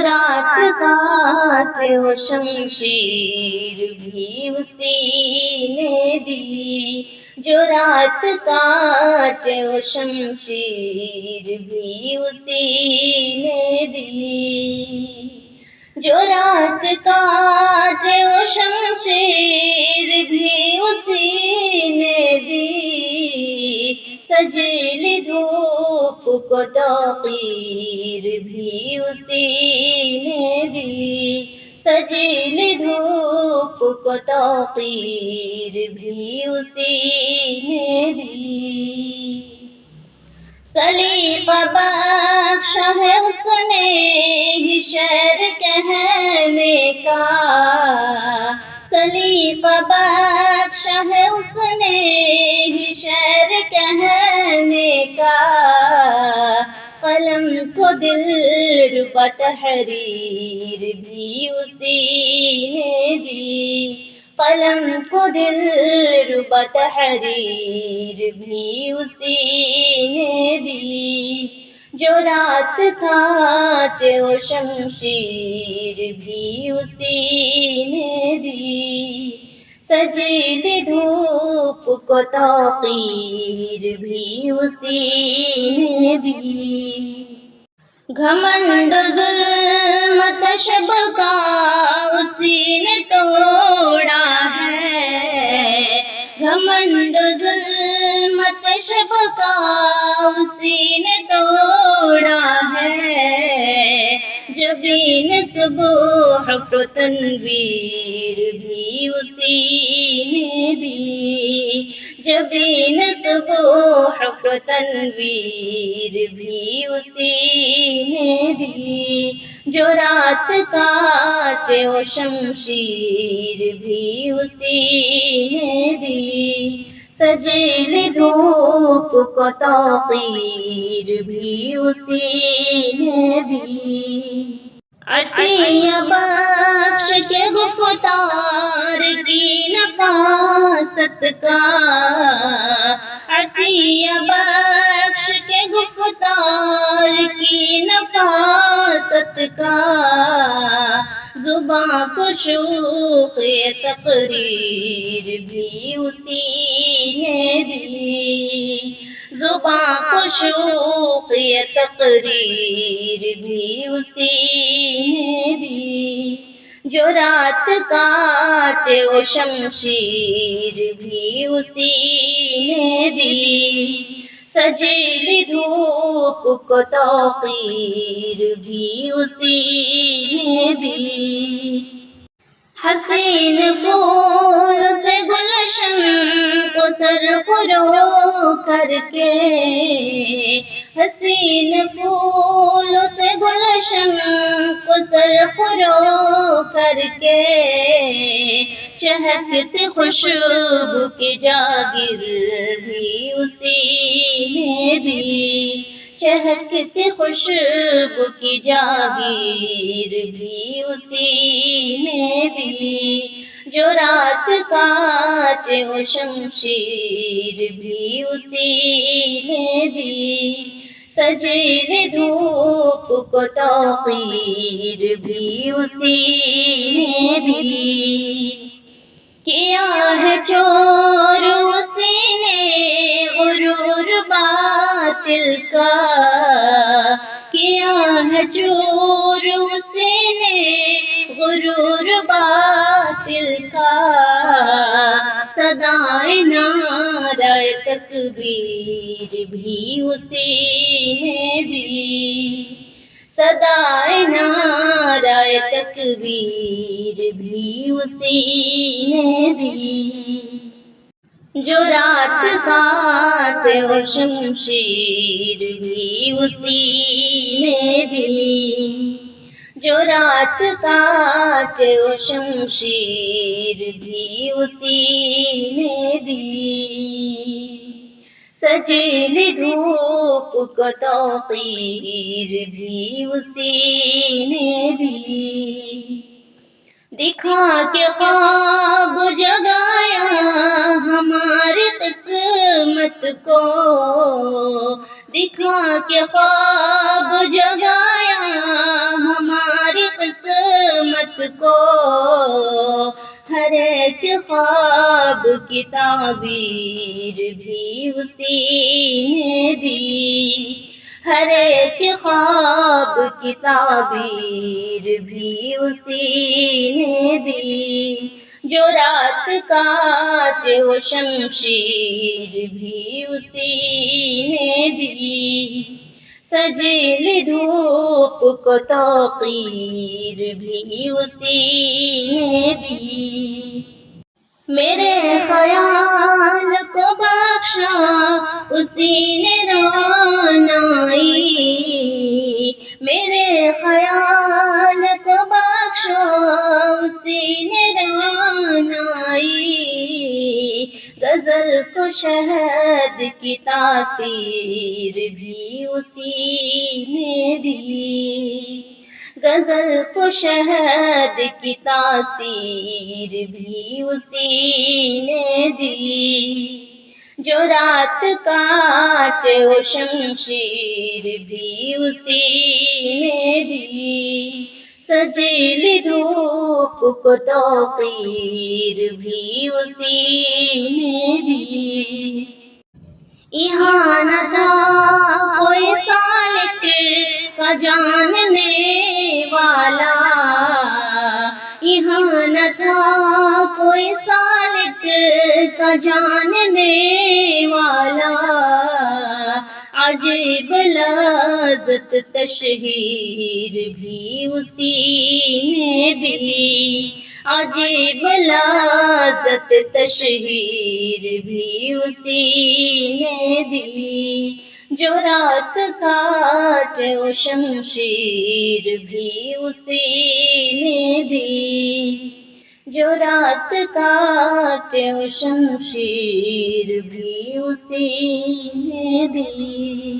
رات کاٹے وہ شمشیر بھی اسی نے دی، جو رات کاٹے وہ شمشیر بھی اسی نے دی، جو رات کاٹے وہ شمشیر بھی اسی نے دی، سجیلی دھوپ کو توقیر بھی اسی نے دی، سجیلی دھوپ کو توقیر بھی اسی نے دی، سلیقہ بخش ہے اس نے ہی شعر کہنے کا، سلیقہ بخش ہے اس نے ہی شعر کہنے کا، قلم کو دل ربا تحریر بھی اسی نے دی، قلم کو دل ربا تحریر بھی اسی نے دی، جو رات کاٹے وہ شمشیر بھی اسی نے دی، سجیلی دھوپ کو توقیر بھی اسی نے دی، گھمنڈ ظلمت شب کا اسی نے توڑا ہے، گھمنڈ ظلمت شب کا اسی نے توڑا ہے، جبین صبح کو تنویر بھی اسی نے دی، جبین صبح کو تنویر بھی اسی نے دی، جو رات کاٹے وہ شمشیر بھی اسی نے دی، سجیلی دھوپ کو توقیر بھی اسی نے دی، عطیہ بخش کے گفتار کی نفاست کا، عطیہ بخش کے گفتار کی نفاست کا، زباں کو شوخ تقریر بھی اسی نے دی، زباں کو شوخ تقریر بھی اسی نے دی، جو رات کاٹے وہ شمشیر بھی اسی نے دی، سجیلی دھوپ کو توقیر بھی اسی نے دی، حسین پھول سے گلشن کو سرخرو کر کے، حسین پھول سے گلشن کو سرخرو کر کے، چہکتی خوشبو کی جاگیر بھی اسی نے دی، چہکتی خوشبو کی جاگیر بھی اسی نے دی، جو رات کاٹے وہ شمشیر بھی اسی نے دی، سجیلی دھوپ کو توقیر بھی اسی نے دی، کیا ہے چور اسی نے غرور باطل کا، کیا ہے چور اسی نے غرور باطل کا، صدائے نعرہ تکبیر بھی اسی نے دی، صدائے نعرہ تکبیر بھی اسی نے دی، جو رات کاٹے وہ شمشیر بھی اسی نے دی، جو رات کاٹے وہ شمشیر بھی اسی نے دی، سجیلی دھوپ کو توقیر بھی اسی نے دی، دکھا کے خواب جگایا ہماری قسمت کو، دکھا کے خواب جگایا ہماری قیامت کو ہر ایک خواب کی تعبیر بھی اسی نے دی، ہر ایک خواب کی تعبیر بھی اسی نے دی، جو رات کاٹے وہ شمشیر بھی اسی نے دی، سجیلی دھوپ کو توقیر بھی اسی نے دی، میرے خیال کو بخشا اسی نے رعنائی، میرے خیال کو بخشا اسی نے رعنائی، غزل کو شہد کی تاثیر بھی اسی نے دی، غزل کو شہد کی تاثیر بھی اسی نے دی، جو رات کاٹے وہ شمشیر بھی اسی نے دی، سجیلی دھوپ کو توقیر بھی اسی نے دی، یہاں نہ تھا کوئی سالک کا جاننے والا، یہاں نہ تھا کوئی سالک کا جاننے والا، عجیب لذت تشہیر بھی اسی نے دی، عجیب لذت تشہیر بھی اسی نے دی، جو رات کاٹے وہ شمشیر بھی اسی نے دی، جو رات کاٹے وہ شمشیر بھی اسی نے دی۔